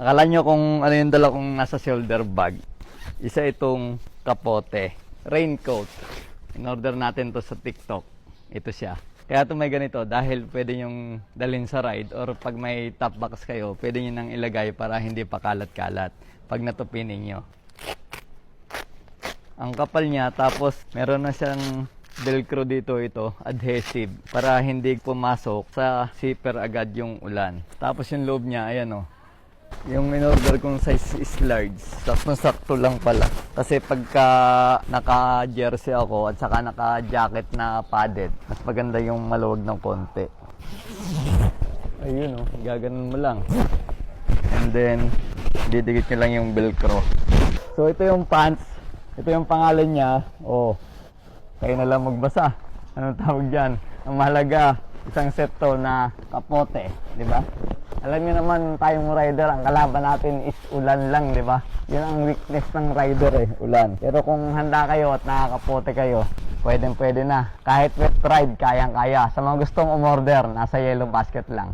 Akala nyo kung ano yung dala kong nasa shoulder bag. Isa itong kapote. Raincoat. In-order natin to sa TikTok. Ito siya. Kaya ito may ganito dahil pwede nyong dalhin sa ride or pag may top box kayo, pwede nyo nang ilagay para hindi pa kalat-kalat pag natupin ninyo. Ang kapal niya, tapos meron na siyang velcro dito, ito, adhesive, para hindi pumasok sa zipper agad yung ulan. Tapos yung loob niya, ayan o. Yung in-order kong size is large. Sakto lang pala. Kasi pagka naka-jersey ako at saka naka-jacket na padded, mas maganda yung maluwag ng konti. Ayun o, gaganon mo lang. And then, didikit nyo lang yung velcro. So ito yung pants. Ito yung pangalan niya. Oh, kayo na lang magbasa. Anong tawag dyan? Ang mahalaga, isang set to na kapote. Diba? Alam niyo naman tayong rider, ang kalaban natin is ulan lang, di ba? Yun ang weakness ng rider ulan. Pero kung handa kayo at nakakapote kayo, pwede na. Kahit wet ride, kayang-kaya. Sa mga gustong umorder, nasa Yellow Basket lang.